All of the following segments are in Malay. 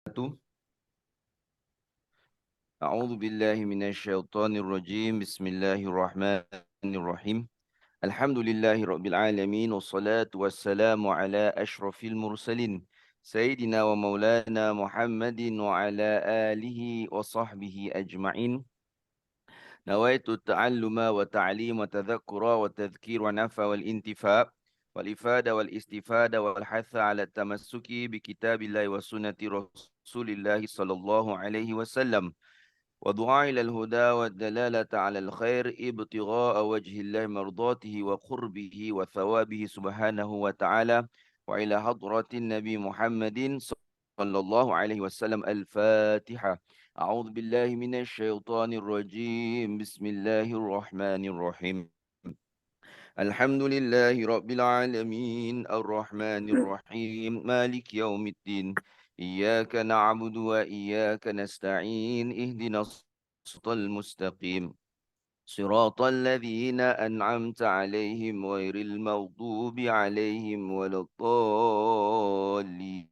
wabarakatuh. A'udzu billahi minasyaitonir rajim. Bismillahirrahmanirrahim. Alhamdulillahi rabbil alamin wassalatu wassalamu ala asyrafil mursalin sayyidina wa maulana Muhammadin wa ala alihi wa sahbihi ajma'in. Nawaitu ta'alluma wa ta'lim wa tadhakkura wa tadhkir wa nafa wal intifa wal ifada wal istifada wal hatha ala tamassuki bi kitabillahi wa sunnati rasulillahi sallallahu alaihi wasallam. ودعاء إلى الهدى والدلالة على الخير ابتغاء وجه الله مرضاته وقربه وثوابه سبحانه وتعالى وإلى حضرة النبي محمد صلى الله عليه وسلم. الفاتحة. أعوذ بالله من الشيطان الرجيم. بسم الله الرحمن الرحيم. الحمد لله رب العالمين الرحمن الرحيم مالك يوم الدين. إياك نعبد وإياك نستعين. اهدنا الصراط المستقيم صراط الذين أنعمت عليهم غير المغضوب عليهم ولا الضالين.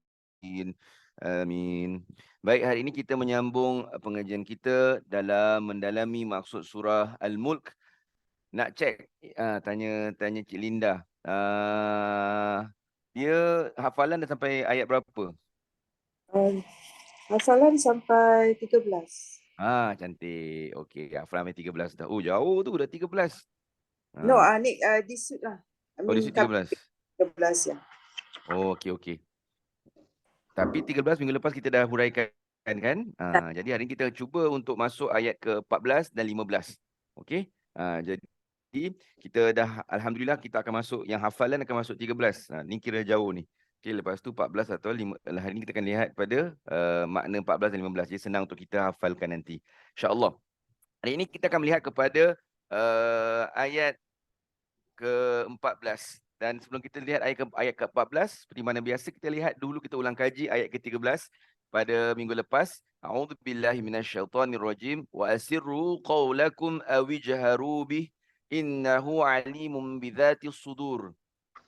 Amin. Baik, hari ini kita menyambung pengajian kita dalam mendalami maksud surah Al-Mulk. Nak cek, tanya Cik Linda. Dia hafalan dah sampai ayat berapa? Hafalan sampai 13. Cantik. Okey, hafalan sampai 13 dah. Oh, jauh tu, dah 13. No, ni this week lah. I Oh, dia mean, 13. 13 ya. Oh, okey. Tapi 13 minggu lepas kita dah huraikan kan? Jadi hari ini kita cuba untuk masuk ayat ke-14 dan 15. Okey? Jadi kita dah, Alhamdulillah, kita akan masuk, yang hafalan akan masuk 13. Ni kira jauh ni. Okey, lepas tu 14 atau 5. Hari ini kita akan lihat pada makna 14 dan 15. Jadi senang untuk kita hafalkan nanti, InsyaAllah. Hari ini kita akan melihat kepada ayat ke-14. Dan sebelum kita lihat ayat ke-14, seperti mana biasa kita lihat dulu, kita ulang kaji ayat ke-13 pada minggu lepas. A'udzubillahi minasyaitonirrajim. Wa asirru qawlakum awijharu bih innahu alimun bidzatis sudur.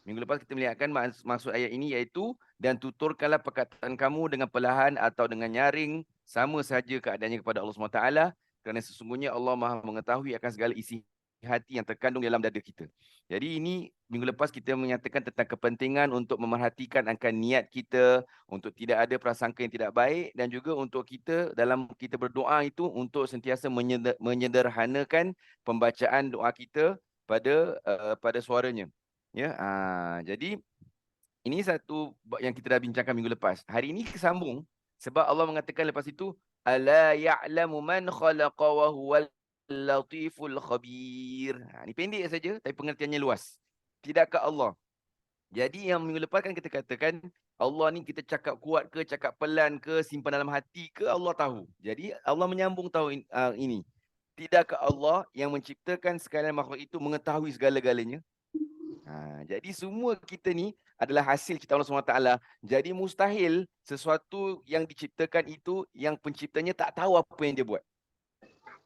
Minggu lepas kita melihatkan maksud ayat ini, iaitu dan tuturkanlah perkataan kamu dengan perlahan atau dengan nyaring, sama saja keadaannya kepada Allah SWT, kerana sesungguhnya Allah Maha mengetahui akan segala isi hati yang terkandung dalam dada kita. Jadi ini minggu lepas kita menyatakan tentang kepentingan untuk memerhatikan akan niat kita, untuk tidak ada prasangka yang tidak baik, dan juga untuk kita dalam kita berdoa itu untuk sentiasa menyederhanakan pembacaan doa kita pada suaranya. Ya, jadi ini satu yang kita dah bincangkan minggu lepas. Hari ini kesambung sebab Allah mengatakan lepas itu, ala ya'lamu man khalaqa wa huwal latiful khabir. Ini pendek saja tapi pengertiannya luas. Tidakkah Allah? Jadi yang minggu lepas kan kita katakan Allah ni kita cakap kuat ke, cakap pelan ke, simpan dalam hati ke, Allah tahu. Jadi Allah menyambung tahu ini. Tidakkah Allah yang menciptakan sekalian makhluk itu mengetahui segala-galanya? Jadi semua kita ni adalah hasil ciptaan Allah SWT. Jadi mustahil sesuatu yang diciptakan itu yang penciptanya tak tahu apa yang dia buat.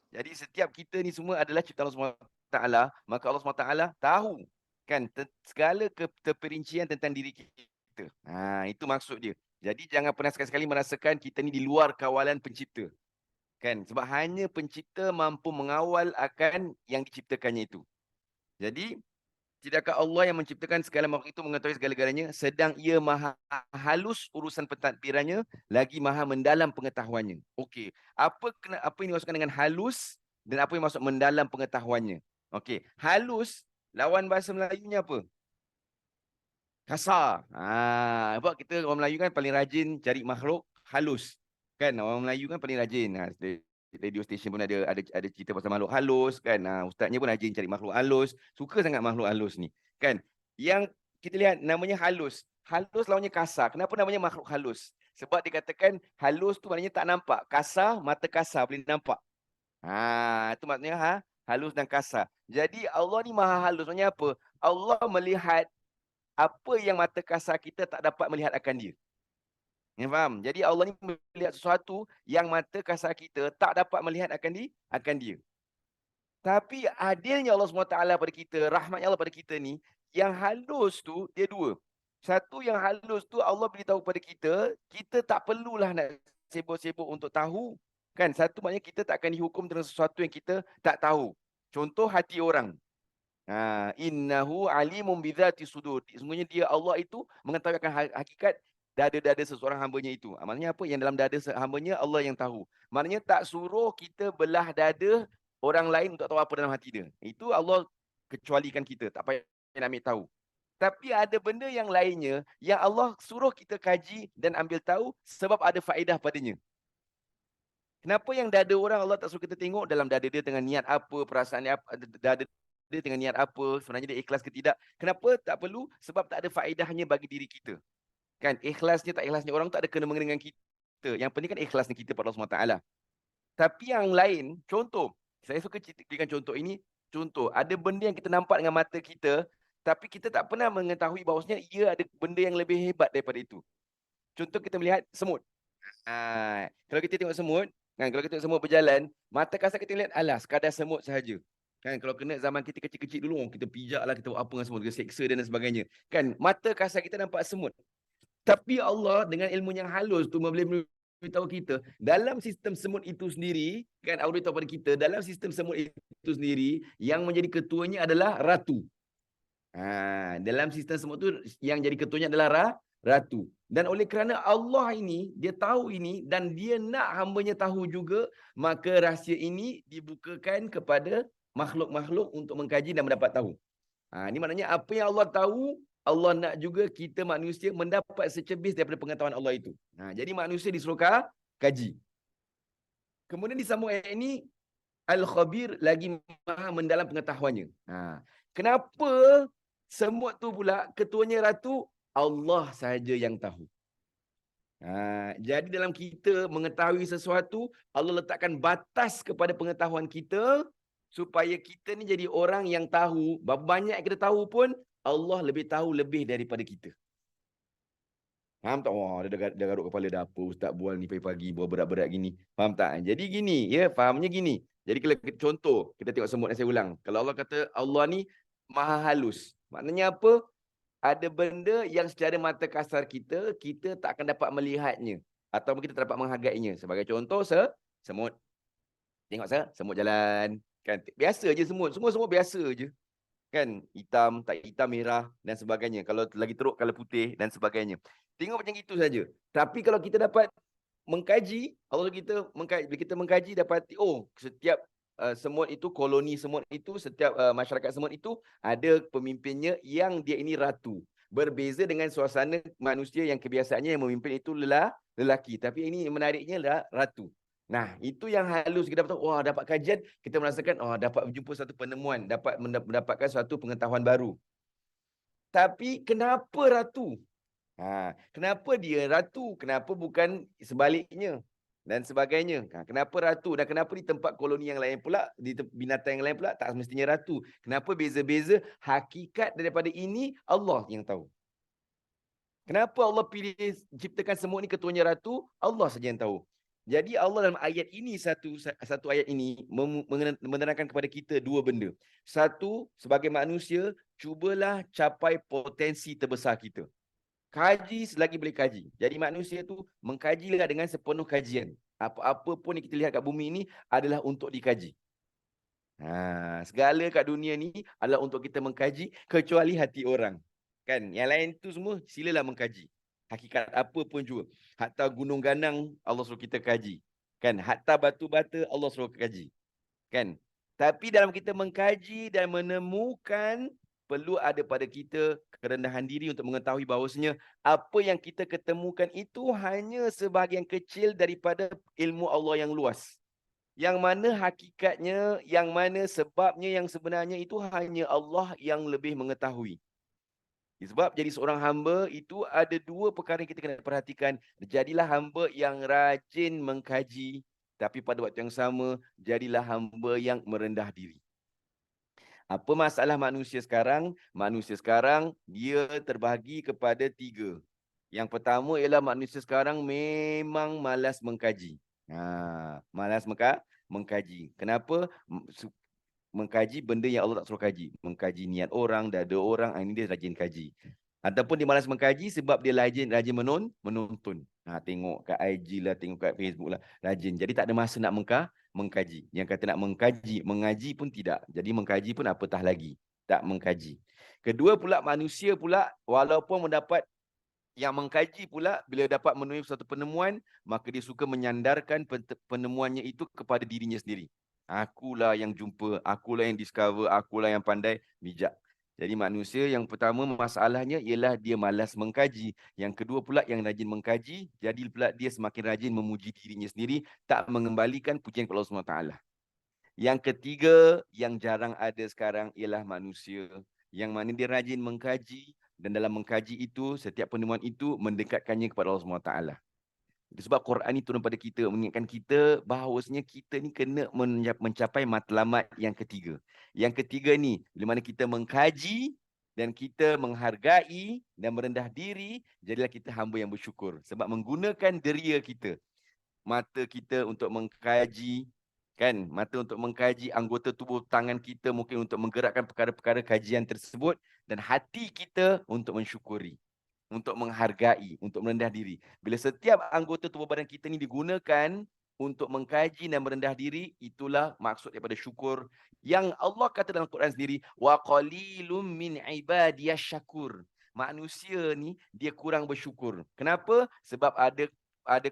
Jadi setiap kita ni semua adalah ciptaan Allah SWT, maka Allah SWT tahu kan segala keperincian tentang diri kita. Itu maksud dia. Jadi jangan pernah sekali-sekali merasakan kita ni di luar kawalan pencipta. Kan? Sebab hanya pencipta mampu mengawal akan yang diciptakannya itu. Jadi tidakkah Allah yang menciptakan segala makhluk itu mengetahui segala-galanya, sedang ia maha halus urusan pentadbirannya, lagi maha mendalam pengetahuannya. Okey, apa yang dimaksudkan dengan halus dan apa yang maksud mendalam pengetahuannya? Okey, halus lawan bahasa Melayunya apa? Kasar. Sebab kita orang Melayu kan paling rajin cari makhluk halus. Kan orang Melayu kan paling rajin. Radio station pun ada cerita pasal makhluk halus kan. Ustaznya pun rajin cari makhluk halus. Suka sangat makhluk halus ni. Kan? Yang kita lihat namanya halus. Halus lawannya kasar. Kenapa namanya makhluk halus? Sebab dikatakan halus tu maknanya tak nampak. Kasar, mata kasar boleh nampak. Itu maknanya halus dan kasar. Jadi Allah ni maha halus. Maksudnya apa? Allah melihat apa yang mata kasar kita tak dapat melihat akan dia. Ya, faham? Jadi Allah ni melihat sesuatu yang mata kasar kita tak dapat melihat akan dia. Tapi adilnya Allah SWT pada kita, rahmatnya Allah pada kita ni, yang halus tu dia dua. Satu yang halus tu Allah beritahu kepada kita, kita tak perlulah nak sibuk-sibuk untuk tahu. Kan, satu maknanya kita tak akan dihukum dengan sesuatu yang kita tak tahu. Contoh hati orang. Innahu alimun bidzati sudur. Sesungguhnya dia Allah itu mengetahui akan hakikat dada-dada seseorang hambanya itu. Maknanya apa? Yang dalam dada hambanya Allah yang tahu. Maknanya tak suruh kita belah dada orang lain untuk tahu apa dalam hati dia. Itu Allah kecualikan kita. Tak payah nak ambil tahu. Tapi ada benda yang lainnya yang Allah suruh kita kaji dan ambil tahu sebab ada faedah padanya. Kenapa yang dada orang Allah tak suruh kita tengok dalam dada dia dengan niat apa, perasaan dia apa, dada dia dengan niat apa, sebenarnya dia ikhlas ke tidak. Kenapa tak perlu? Sebab tak ada faedahnya bagi diri kita. Kan, ikhlasnya tak ikhlasnya orang tak ada kena-mengena dengan kita. Yang penting kan ikhlasnya kita pada Allah SWT. Tapi yang lain, contoh, saya suka berikan contoh ini. Contoh, ada benda yang kita nampak dengan mata kita, tapi kita tak pernah mengetahui bahawasanya ia ada benda yang lebih hebat daripada itu. Contoh, kita melihat semut. Kalau kita tengok semut, kan, kalau kita tengok semut berjalan, mata kasar kita lihat, alah, sekadar semut sahaja. Kan, kalau kena zaman kita kecil-kecil dulu, kita pijak lah, kita buat apa dengan semut, kita seksa dan sebagainya. Kan, mata kasar kita nampak semut. Tapi Allah dengan ilmu yang halus tu boleh beritahu kita, dalam sistem semut itu sendiri, kan, Allah beritahu pada kita, dalam sistem semut itu sendiri, yang menjadi ketuanya adalah ratu. Dalam sistem semut tu yang jadi ketuanya adalah ratu. Dan oleh kerana Allah ini, dia tahu ini dan dia nak hambanya tahu juga, maka rahsia ini dibukakan kepada makhluk-makhluk untuk mengkaji dan mendapat tahu. Ini maknanya apa yang Allah tahu, Allah nak juga kita manusia mendapat secebis daripada pengetahuan Allah itu. Jadi manusia disuruh kaji. Kemudian disambung ayat ini, Al-Khabir lagi maha mendalam pengetahuannya. Kenapa semut tu pula ketuanya ratu? Allah sahaja yang tahu. Jadi dalam kita mengetahui sesuatu, Allah letakkan batas kepada pengetahuan kita supaya kita ni jadi orang yang tahu. Berapa banyak kita tahu pun, Allah lebih tahu lebih daripada kita. Faham tak? Wah, dia garuk kepala dah apa ustaz bual ni pagi-pagi bual berat-berat gini. Faham tak? Jadi gini, ya, fahamnya gini. Jadi kalau contoh, kita tengok semut yang saya ulang. Kalau Allah kata Allah ni maha halus. Maknanya apa? Ada benda yang secara mata kasar kita, kita tak akan dapat melihatnya. Atau kita tak dapat menghargainya. Sebagai contoh, semut. Tengok semut jalan. Kan? Biasa je semut. Semua biasa je. Kan, hitam, tak hitam, merah dan sebagainya. Kalau lagi teruk, kalau putih dan sebagainya. Tengok macam itu saja. Tapi kalau kita dapat mengkaji, Allah kita mengkaji, bila kita mengkaji dapat, setiap semut itu, koloni semut itu, setiap masyarakat semut itu ada pemimpinnya yang dia ini ratu. Berbeza dengan suasana manusia yang kebiasaannya yang memimpin itu lelaki. Tapi ini menariknya adalah ratu. Nah, itu yang halus kita dapat, dapat kajian, kita merasakan, dapat berjumpa satu penemuan, dapat mendapatkan suatu pengetahuan baru. Tapi kenapa ratu? Kenapa dia ratu? Kenapa bukan sebaliknya? Dan sebagainya. Kenapa ratu? Dan kenapa di tempat koloni yang lain pula, di binatang yang lain pula, tak semestinya ratu? Kenapa beza-beza? Hakikat daripada ini, Allah yang tahu. Kenapa Allah pilih ciptakan semut ni ketuanya ratu? Allah saja yang tahu. Jadi Allah dalam ayat ini, satu ayat ini menerangkan kepada kita dua benda. Satu, sebagai manusia, cubalah capai potensi terbesar kita. Kaji selagi boleh kaji. Jadi manusia tu mengkajilah dengan sepenuh kajian. Apa-apa pun yang kita lihat kat bumi ini adalah untuk dikaji. Segala kat dunia ni adalah untuk kita mengkaji, kecuali hati orang. Kan? Yang lain tu semua silalah mengkaji. Hakikat apa pun juga. Hatta gunung ganang Allah suruh kita kaji. Kan? Hatta batu bata Allah suruh kaji. Kan? Tapi dalam kita mengkaji dan menemukan, perlu ada pada kita kerendahan diri untuk mengetahui bahawasanya apa yang kita ketemukan itu hanya sebahagian kecil daripada ilmu Allah yang luas. Yang mana hakikatnya, yang mana sebabnya yang sebenarnya itu hanya Allah yang lebih mengetahui. Sebab jadi seorang hamba itu ada dua perkara yang kita kena perhatikan. Jadilah hamba yang rajin mengkaji, tapi pada waktu yang sama, jadilah hamba yang merendah diri. Apa masalah manusia sekarang? Manusia sekarang, dia terbahagi kepada tiga. Yang pertama ialah manusia sekarang memang malas mengkaji. Malas mengkaji. Kenapa? Mengkaji benda yang Allah tak suruh kaji. Mengkaji niat orang, dada orang, ini dia rajin kaji. Ataupun dia malas mengkaji sebab dia rajin menonton. Tengok kat IG lah, tengok kat Facebook lah, rajin. Jadi tak ada masa nak mengkaji. Yang kata nak mengkaji, mengaji pun tidak. Jadi mengkaji pun apatah lagi, tak mengkaji. Kedua pula, manusia pula walaupun mendapat yang mengkaji pula, bila dapat menemui satu penemuan, maka dia suka menyandarkan penemuannya itu kepada dirinya sendiri. Akulah yang jumpa, akulah yang discover, akulah yang pandai, bijak. Jadi manusia yang pertama masalahnya ialah dia malas mengkaji. Yang kedua pula yang rajin mengkaji, jadi pula dia semakin rajin memuji dirinya sendiri, tak mengembalikan pujian kepada Allah SWT. Yang ketiga yang jarang ada sekarang ialah manusia yang mana dia rajin mengkaji, dan dalam mengkaji itu, setiap penemuan itu mendekatkannya kepada Allah SWT. Sebab Quran ini turun pada kita, mengingatkan kita bahawasanya kita ni kena mencapai matlamat yang ketiga. Yang ketiga ni, bila mana kita mengkaji dan kita menghargai dan merendah diri, jadilah kita hamba yang bersyukur. Sebab menggunakan deria kita, mata kita untuk mengkaji, kan? Mata untuk mengkaji, anggota tubuh tangan kita mungkin untuk menggerakkan perkara-perkara kajian tersebut, dan hati kita untuk mensyukuri, untuk menghargai, untuk merendah diri. Bila setiap anggota tubuh badan kita ni digunakan untuk mengkaji dan merendah diri, itulah maksud daripada syukur. Yang Allah kata dalam Quran sendiri, wa qalilum min ibadiyasy syakur. Manusia ni dia kurang bersyukur. Kenapa? Sebab ada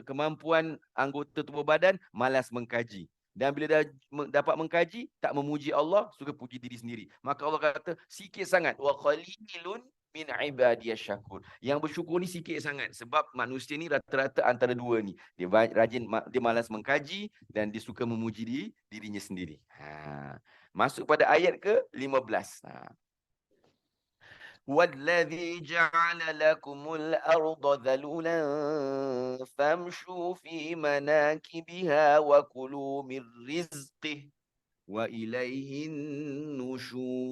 kemampuan anggota tubuh badan malas mengkaji. Dan bila dah dapat mengkaji, tak memuji Allah, suka puji diri sendiri. Maka Allah kata, sikit sangat. Wa qalilun min ibadiyasy syakur. Yang bersyukur ni sikit sangat. Sebab manusia ni rata-rata antara dua ni. Dia rajin, dia malas mengkaji dan dia suka memuji dirinya sendiri. Masuk pada ayat ke-15. وَالَّذِي جَعَلَ لَكُمُ الْأَرْضَ ذَلُولًا فَامْشُوا فِي مَنَاكِبِهَا وَكُلُوا مِنْ رِزْقِهِ وَإِلَيْهِ النُّشُورُ.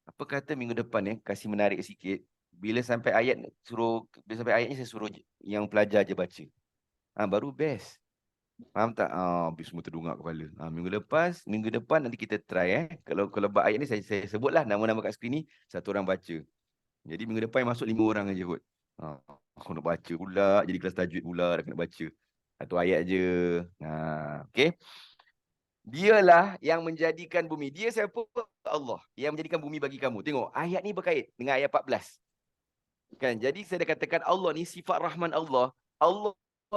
Apa kata minggu depan kasih menarik sikit. Bila sampai ayatnya saya suruh yang pelajar je baca. Baru best. Faham tak? Habis semua terdungak kepala. Minggu depan nanti kita try Kalau ayat ni saya sebutlah nama-nama kat skrin ni, satu orang baca. Jadi minggu depan masuk 5 orang aja kot. Aku nak baca pula, jadi kelas tajwid pula, dah kena baca. Satu ayat je. Okey. Dialah yang menjadikan bumi. Dia siapa? Allah. Yang menjadikan bumi bagi kamu. Tengok, ayat ni berkait dengan ayat 14. Kan? Jadi saya dah katakan Allah ni sifat Rahman Allah. Allah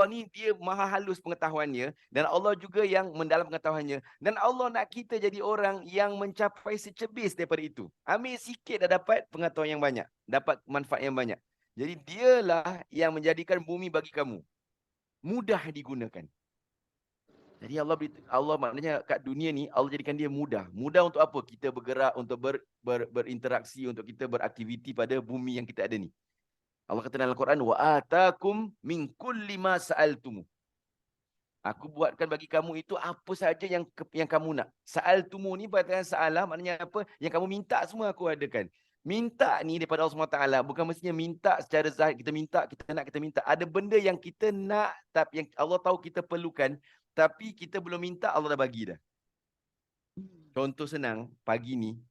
ni dia maha halus pengetahuannya, dan Allah juga yang mendalam pengetahuannya. Dan Allah nak kita jadi orang yang mencapai secebis daripada itu. Ambil sikit dah dapat pengetahuan yang banyak, dapat manfaat yang banyak. Jadi dialah yang menjadikan bumi bagi kamu mudah digunakan. Jadi Allah maknanya kat dunia ni Allah jadikan dia mudah. Mudah untuk apa? Kita bergerak, untuk berinteraksi, untuk kita beraktiviti pada bumi yang kita ada ni. Allah kata dalam Al-Quran, wa atakum min kulli ma sa'altum. Aku buatkan bagi kamu itu apa saja yang kamu nak. Sa'altumu ni berkaitan sa'alah, maknanya apa? Yang kamu minta semua aku adakan. Minta ni daripada Allah SWT, bukan mestinya minta secara zahir, kita minta. Ada benda yang kita nak, tapi yang Allah tahu kita perlukan, tapi kita belum minta, Allah dah bagi dah. Contoh senang, pagi ni,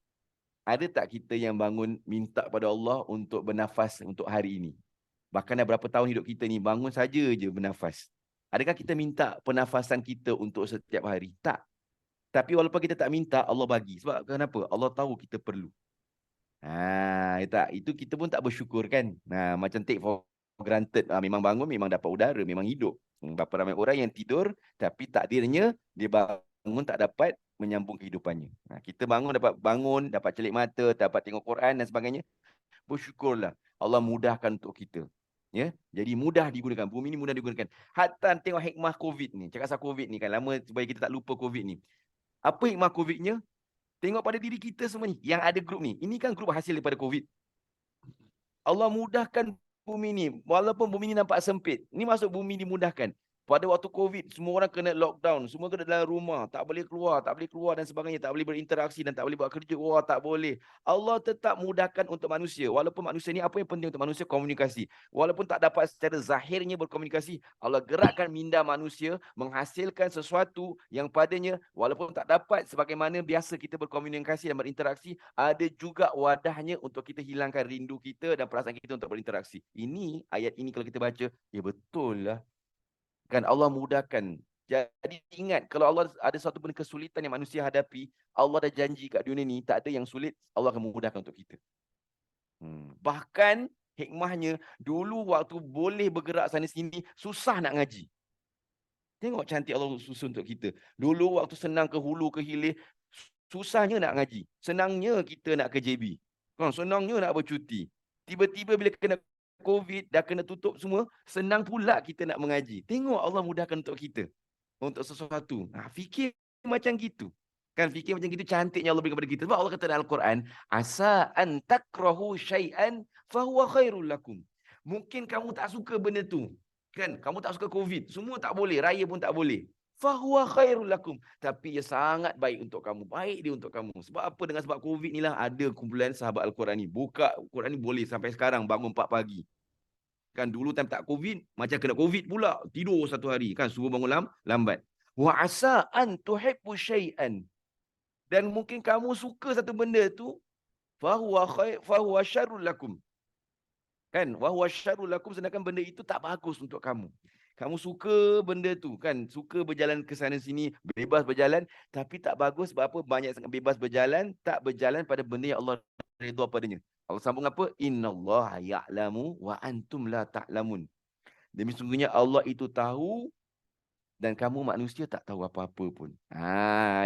ada tak kita yang bangun minta pada Allah untuk bernafas untuk hari ini? Bahkan dah berapa tahun hidup kita ni, bangun saja je bernafas. Adakah kita minta pernafasan kita untuk setiap hari? Tak. Tapi walaupun kita tak minta, Allah bagi. Sebab kenapa? Allah tahu kita perlu. Itu kita pun tak bersyukur kan? Macam take for granted. Memang bangun, memang dapat udara, memang hidup. Berapa ramai orang yang tidur, tapi takdirnya dia bangun tak dapat menyambung kehidupannya. Kita bangun, dapat celik mata, dapat tengok Quran dan sebagainya. Bersyukurlah. Allah mudahkan untuk kita. Ya, jadi mudah digunakan. Bumi ni mudah digunakan. Hatta tengok hikmah COVID ni. Cakap pasal COVID ni kan, lama supaya kita tak lupa COVID ni. Apa hikmah COVID-nya? Tengok pada diri kita semua ni, yang ada grup ni. Ini kan grup hasil daripada COVID. Allah mudahkan bumi ni. Walaupun bumi ni nampak sempit. Ni masuk bumi dimudahkan. Pada waktu COVID, semua orang kena lockdown, semua kena dalam rumah, tak boleh keluar dan sebagainya, tak boleh berinteraksi dan tak boleh buat kerja. Wah, tak boleh. Allah tetap mudahkan untuk manusia. Walaupun manusia ni apa yang penting untuk manusia? Komunikasi. Walaupun tak dapat secara zahirnya berkomunikasi, Allah gerakkan minda manusia menghasilkan sesuatu yang padanya walaupun tak dapat sebagaimana biasa kita berkomunikasi dan berinteraksi, ada juga wadahnya untuk kita hilangkan rindu kita dan perasaan kita untuk berinteraksi. Ini ayat ini kalau kita baca, ya betul lah. Kan Allah mudahkan. Jadi ingat, kalau Allah ada satu benda kesulitan yang manusia hadapi, Allah dah janji kat dunia ni, tak ada yang sulit, Allah akan memudahkan untuk kita. Bahkan hikmahnya, dulu waktu boleh bergerak sana sini, susah nak ngaji. Tengok cantik Allah susun untuk kita. Dulu waktu senang ke hulu ke hilir, susahnya nak ngaji. Senangnya kita nak ke JB. Senangnya nak bercuti. Tiba-tiba bila kena COVID, dah kena tutup semua, senang pula kita nak mengaji. Tengok Allah mudahkan untuk kita. Untuk sesuatu. Fikir macam gitu. Kan fikir macam gitu cantiknya Allah berikan kepada kita. Sebab Allah kata dalam Al-Quran, asa an takrahu syai'an fahuwa khairul lakum. Mungkin kamu tak suka benda tu. Kan, kamu tak suka COVID. Semua tak boleh, raya pun tak boleh. Fahuwa khairul lakum. Tapi ia sangat baik untuk kamu. Baik dia untuk kamu. Sebab apa? Dengan sebab COVID ni lah ada kumpulan sahabat Al-Quran ni. Buka Al-Quran ni boleh sampai sekarang bangun 4 pagi. Kan dulu time tak COVID, macam kena COVID pula. Tidur satu hari. Kan suruh bangun lambat. Wa asa an tuhibbu syai'an. Dan mungkin kamu suka satu benda tu, fahuwa syarrul lakum. Kan? Wa huwa syarrul lakum, sedangkan benda itu tak bagus untuk kamu. Kamu suka benda tu kan, suka berjalan ke sana sini, bebas berjalan, tapi tak bagus sebab apa? Banyak sangat bebas berjalan, tak berjalan pada benda yang Allah redha padanya. Allah sambung apa? Innallaha ya'lamu wa antum la ta'lamun. Demi sungguhnya Allah itu tahu dan kamu manusia tak tahu apa-apa pun.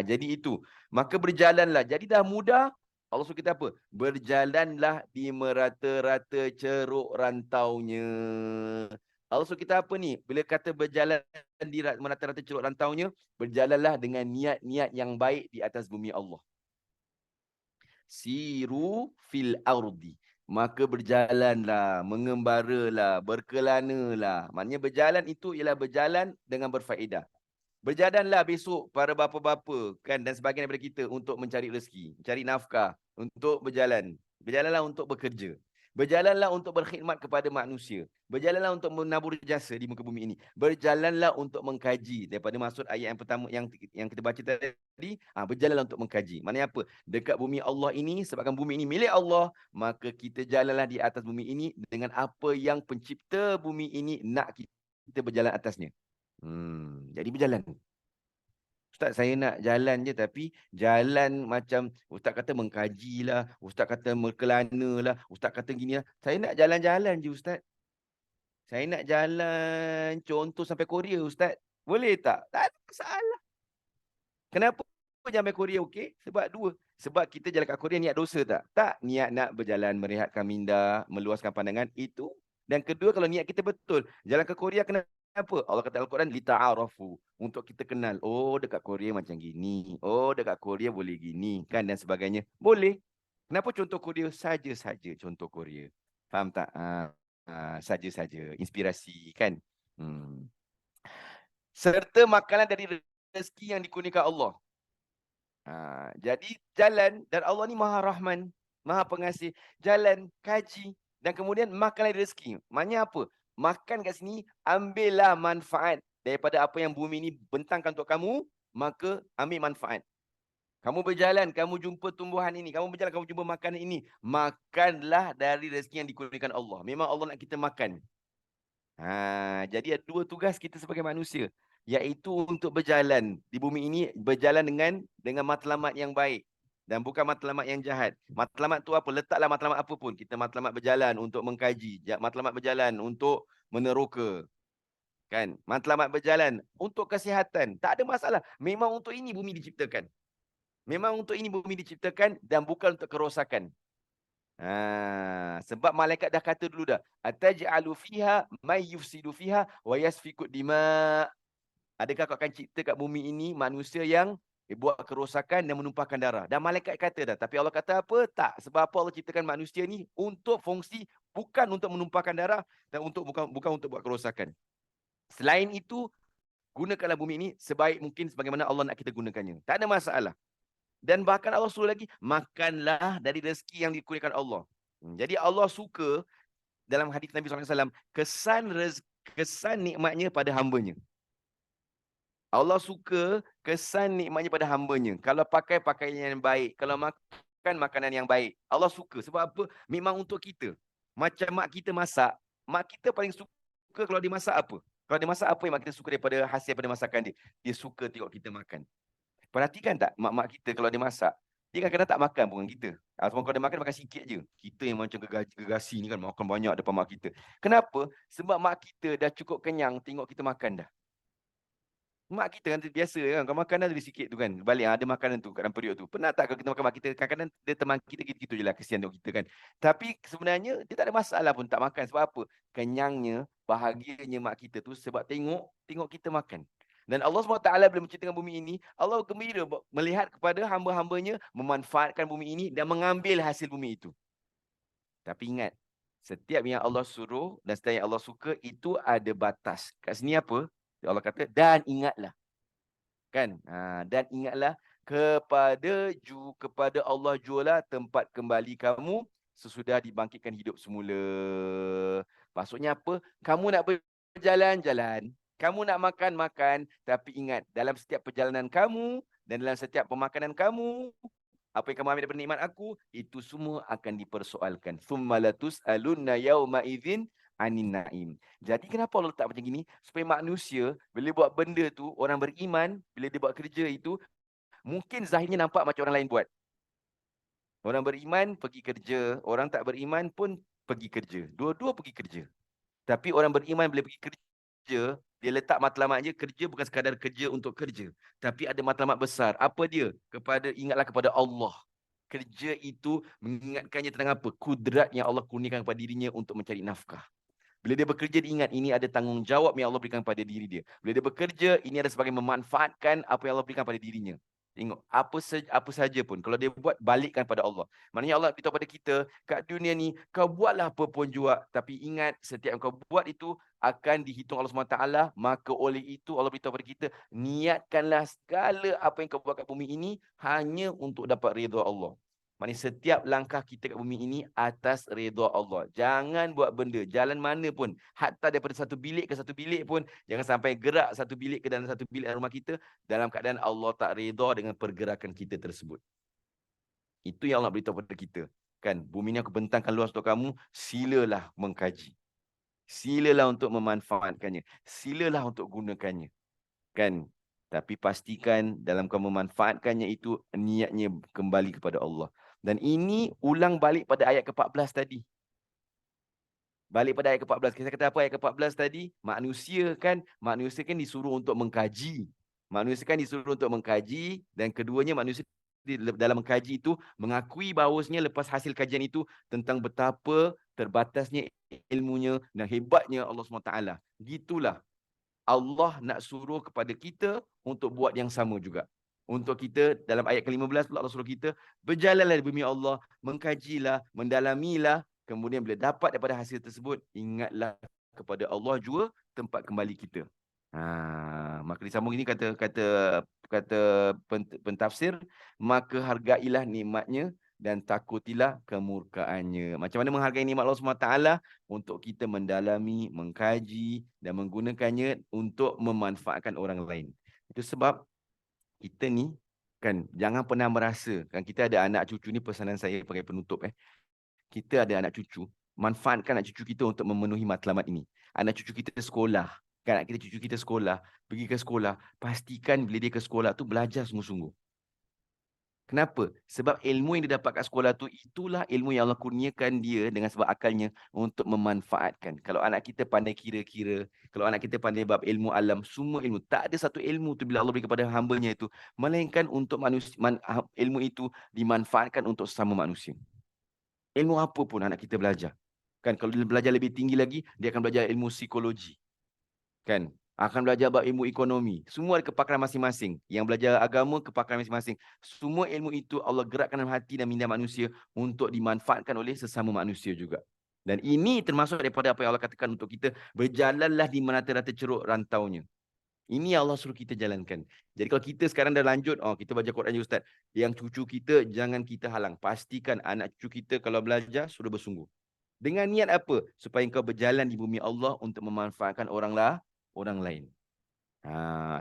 Jadi itu. Maka berjalanlah. Jadi dah mudah. Allah suruh kita apa? Berjalanlah di merata-rata ceruk rantaunya. Allah suruh kita apa ni? Bila kata berjalan di merata-rata ceruk rantaunya, berjalanlah dengan niat-niat yang baik di atas bumi Allah. Siru fil ardi. Maka berjalanlah, mengembaralah, berkelanalah. Maknanya berjalan itu ialah berjalan dengan berfaedah. Berjalanlah besok para bapa-bapa kan dan sebagainya daripada kita untuk mencari rezeki, mencari nafkah, untuk berjalan. Berjalanlah untuk bekerja. Berjalanlah untuk berkhidmat kepada manusia. Berjalanlah untuk menabur jasa di muka bumi ini. Berjalanlah untuk mengkaji. Daripada maksud ayat yang pertama yang kita baca tadi, berjalanlah untuk mengkaji. Maknanya apa? Dekat bumi Allah ini, sebabkan bumi ini milik Allah, maka kita jalanlah di atas bumi ini dengan apa yang pencipta bumi ini nak kita berjalan atasnya. Jadi berjalan. Ustaz, saya nak jalan je tapi jalan macam ustaz kata mengkajilah, ustaz kata berkelanalah, ustaz kata gini lah. Saya nak jalan-jalan je ustaz. Saya nak jalan contoh sampai Korea ustaz. Boleh tak? Tak ada masalah. Kenapa sampai Korea okey? Sebab dua. Sebab kita jalan kat Korea niat dosa tak? Tak. Niat nak berjalan merehatkan minda, meluaskan pandangan itu. Dan kedua kalau niat kita betul, jalan ke Korea kena apa? Allah kata Al-Quran lita'arafu, untuk kita kenal. Oh, dekat Korea macam gini. Oh, dekat Korea boleh gini kan dan sebagainya. Boleh. Kenapa contoh Korea saja-saja contoh Korea? Faham tak? Saja-saja inspirasi kan. Serta makanan dari rezeki yang dikurniakan Allah. Jadi jalan dan Allah ni Maha Rahman, Maha Pengasih. Jalan, kaji dan kemudian makan rezeki. Maknanya apa? Makan kat sini, ambillah manfaat daripada apa yang bumi ini bentangkan untuk kamu, maka ambil manfaat. Kamu berjalan, kamu jumpa tumbuhan ini, kamu berjalan, kamu jumpa makanan ini, makanlah dari rezeki yang dikurniakan Allah. Memang Allah nak kita makan. Jadi ada dua tugas kita sebagai manusia, iaitu untuk berjalan di bumi ini, berjalan dengan matlamat yang baik dan bukan matlamat yang jahat. Matlamat tu apa? Letaklah matlamat apa pun. Kita matlamat berjalan untuk mengkaji, matlamat berjalan untuk meneroka. Kan? Matlamat berjalan untuk kesihatan. Tak ada masalah. Memang untuk ini bumi diciptakan. Memang untuk ini bumi diciptakan dan bukan untuk kerosakan. Sebab malaikat dah kata dulu dah, ataj'alu fiha may yufsidu fiha wa yasfiku dima. Adakah kau akan cipta kat bumi ini manusia yang buat kerosakan dan menumpahkan darah? Dan malaikat kata dah, tapi Allah kata apa? Tak. Sebab apa Allah ciptakan manusia ni untuk fungsi bukan untuk menumpahkan darah dan bukan untuk buat kerosakan. Selain itu, Gunakanlah bumi ini sebaik mungkin sebagaimana Allah nak kita gunakannya. Tak ada masalah. Dan bahkan Allah suruh lagi, makanlah dari rezeki yang dikurniakan Allah. Jadi Allah suka dalam hadis Nabi SAW, kesan nikmatnya pada hambanya. Allah suka kesan nikmatnya pada hambanya. Kalau pakai pakaian yang baik, kalau makan makanan yang baik. Allah suka. Sebab apa? Memang untuk kita. Macam mak kita masak, mak kita paling suka kalau dia masak apa? Kalau dia masak apa yang mak kita suka daripada hasil daripada masakan dia? Dia suka tengok kita makan. Perhatikan tak mak-mak kita kalau dia masak, dia kadang-kadang tak makan pun dengan kita. Ataupun kalau dia makan sikit je. Kita yang macam gegasi ni kan, makan banyak depan mak kita. Kenapa? Sebab mak kita dah cukup kenyang tengok kita makan dah. Mak kita kan biasa kan, kalau makan dah ada sikit tu kan. Balik ada makanan tu kat dalam periuk tu. Pernah tak kalau kita makan mak kita, kadang-kadang dia teman kita gitu-gitu je lah, kesian tengok kita kan. Tapi sebenarnya dia tak ada masalah pun tak makan. Sebab apa? Kenyangnya, bahagianya mak kita tu sebab tengok kita makan. Dan Allah SWT bila menciptakan bumi ini, Allah gembira melihat kepada hamba-hambanya memanfaatkan bumi ini dan mengambil hasil bumi itu. Tapi ingat, setiap yang Allah suruh dan setiap yang Allah suka itu ada batas. Kat sini apa? Allah kata, dan ingatlah. Kan? Dan ingatlah kepada Allah jualah tempat kembali kamu sesudah dibangkitkan hidup semula. Maksudnya apa? Kamu nak berjalan-jalan, kamu nak makan-makan, tapi ingat, dalam setiap perjalanan kamu dan dalam setiap pemakanan kamu, apa yang kamu ambil daripada nikmat aku, itu semua akan dipersoalkan. Tsumma latus'alunna yauma idzin anin naim. Jadi kenapa Allah letak macam gini? Supaya manusia bila buat benda tu, orang beriman bila dia buat kerja itu, mungkin zahirnya nampak macam orang lain buat. Orang beriman pergi kerja, orang tak beriman pun pergi kerja. Dua-dua pergi kerja. Tapi orang beriman bila pergi kerja, dia letak matlamat je, kerja bukan sekadar kerja untuk kerja. Tapi ada matlamat besar. Apa dia? Ingatlah kepada Allah. Kerja itu mengingatkannya tentang apa? Kudrat yang Allah kurniakan kepada dirinya untuk mencari nafkah. Bila dia bekerja, diingat ini ada tanggungjawab yang Allah berikan pada diri dia. Bila dia bekerja, ini ada sebagai memanfaatkan apa yang Allah berikan pada dirinya. Tengok, apa saja pun, kalau dia buat, balikkan pada Allah. Maknanya Allah beritahu pada kita, kat dunia ni, kau buatlah apa pun juga. Tapi ingat, setiap yang kau buat itu akan dihitung Allah SWT. Maka oleh itu, Allah beritahu pada kita, niatkanlah segala apa yang kau buat kat bumi ini, hanya untuk dapat redha Allah. Maksudnya setiap langkah kita kat bumi ini atas redha Allah. Jangan buat benda, jalan mana pun. Hatta daripada satu bilik ke satu bilik pun, jangan sampai gerak satu bilik ke dalam satu bilik rumah kita, dalam keadaan Allah tak redha dengan pergerakan kita tersebut. Itu yang Allah beritahu pada kita. Kan, bumi ini aku bentangkan luas untuk kamu, silalah mengkaji. Silalah untuk memanfaatkannya. Silalah untuk gunakannya. Kan? Tapi pastikan dalam kamu memanfaatkannya itu, niatnya kembali kepada Allah. Dan ini ulang balik pada ayat ke-14 tadi. Balik pada ayat ke-14. Kita kata apa ayat ke-14 tadi? Manusia kan disuruh untuk mengkaji. Manusia kan disuruh untuk mengkaji. Dan keduanya manusia dalam mengkaji itu mengakui bahawasanya lepas hasil kajian itu tentang betapa terbatasnya ilmunya dan hebatnya Allah SWT. Gitulah. Allah nak suruh kepada kita untuk buat yang sama juga. Untuk kita, dalam ayat ke-15 pula Allah suruh kita, berjalanlah di bumi Allah, mengkajilah, mendalamilah, kemudian bila dapat daripada hasil tersebut, ingatlah kepada Allah juga tempat kembali kita. Maka disambung ini kata pentafsir, maka hargailah nikmatnya dan takutilah kemurkaannya. Macam mana menghargai nikmat Allah SWT? Untuk kita mendalami, mengkaji dan menggunakannya untuk memanfaatkan orang lain. Itu sebab kita ni kan jangan pernah merasa kan kita ada anak cucu, ni pesanan saya sebagai penutup. Kita ada anak cucu, manfaatkan anak cucu kita untuk memenuhi matlamat ini. Anak cucu kita sekolah, kan anak cucu kita sekolah, pergi ke sekolah, pastikan bila dia ke sekolah tu belajar sungguh-sungguh. Kenapa? Sebab ilmu yang dia dapat kat sekolah tu, itulah ilmu yang Allah kurniakan dia dengan sebab akalnya untuk memanfaatkan. Kalau anak kita pandai kira-kira, kalau anak kita pandai bab ilmu alam, semua ilmu. Tak ada satu ilmu tu bila Allah beri kepada hambanya itu, melainkan untuk manusia, ilmu itu dimanfaatkan untuk sesama manusia. Ilmu apa pun anak kita belajar. Kan kalau dia belajar lebih tinggi lagi, dia akan belajar ilmu psikologi. Kan? Akan belajar bab ilmu ekonomi. Semua ada kepakaran masing-masing. Yang belajar agama, kepakaran masing-masing. Semua ilmu itu Allah gerakkan dalam hati dan minda manusia untuk dimanfaatkan oleh sesama manusia juga. Dan ini termasuk daripada apa yang Allah katakan untuk kita, berjalanlah di menata-rata ceruk rantaunya. Ini Allah suruh kita jalankan. Jadi kalau kita sekarang dah lanjut, kita baca Quran je Ustaz. Yang cucu kita jangan kita halang. Pastikan anak cucu kita kalau belajar sudah bersungguh. Dengan niat apa? Supaya kau berjalan di bumi Allah untuk memanfaatkan orang lain.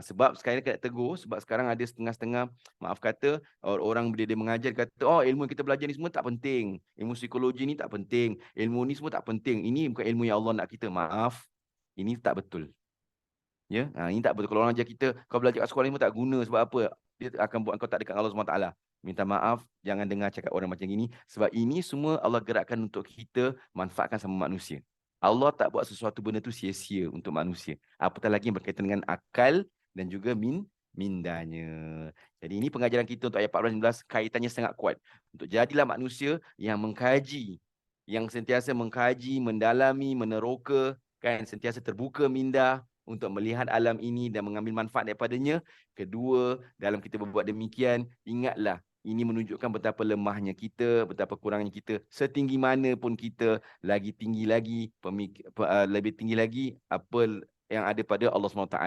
Sebab sekarang kita tegur, sebab sekarang ada setengah-setengah, maaf kata, orang bila dia mengajar kata, ilmu yang kita belajar ni semua tak penting. Ilmu psikologi ni tak penting. Ilmu ni semua tak penting. Ini bukan ilmu yang Allah nak kita. Maaf, ini tak betul. Ya, ini tak betul. Kalau orang ajar kita, kau belajar kat sekolah ni pun tak guna. Sebab apa? Dia akan buat kau tak dekat Allah SWT. Minta maaf, jangan dengar cakap orang macam ini. Sebab ini semua Allah gerakkan untuk kita manfaatkan sama manusia. Allah tak buat sesuatu benda tu sia-sia untuk manusia. Apatah lagi yang berkaitan dengan akal dan juga mindanya. Jadi ini pengajaran kita untuk ayat 14-19 kaitannya sangat kuat. Untuk jadilah manusia yang mengkaji, yang sentiasa mengkaji, mendalami, meneroka, kan, sentiasa terbuka minda untuk melihat alam ini dan mengambil manfaat daripadanya. Kedua, dalam kita berbuat demikian, ingatlah ini menunjukkan betapa lemahnya kita, betapa kurangnya kita. Setinggi mana pun kita, lagi tinggi lagi, lebih tinggi lagi apa yang ada pada Allah SWT.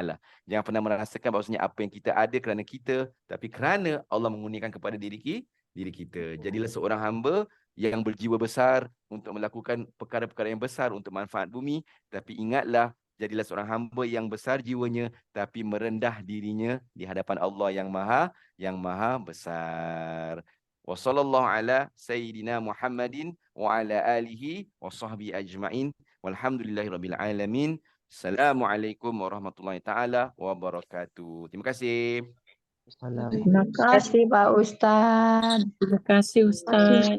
Jangan pernah merasakan bahawasanya apa yang kita ada kerana kita, tapi kerana Allah mengurniakan kepada diri kita. Jadilah seorang hamba yang berjiwa besar untuk melakukan perkara-perkara yang besar untuk manfaat bumi. Tapi ingatlah, jadilah seorang hamba yang besar jiwanya, tapi merendah dirinya di hadapan Allah yang maha besar. Wa sallallahu ala sayyidina Muhammadin wa ala alihi wa sahbihi ajma'in. Walhamdulillahirabbil alamin. Assalamualaikum warahmatullahi taala wabarakatuh. Terima kasih. Terima kasih Pak Ustaz. Terima kasih Ustaz.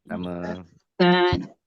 Sama. Ustaz.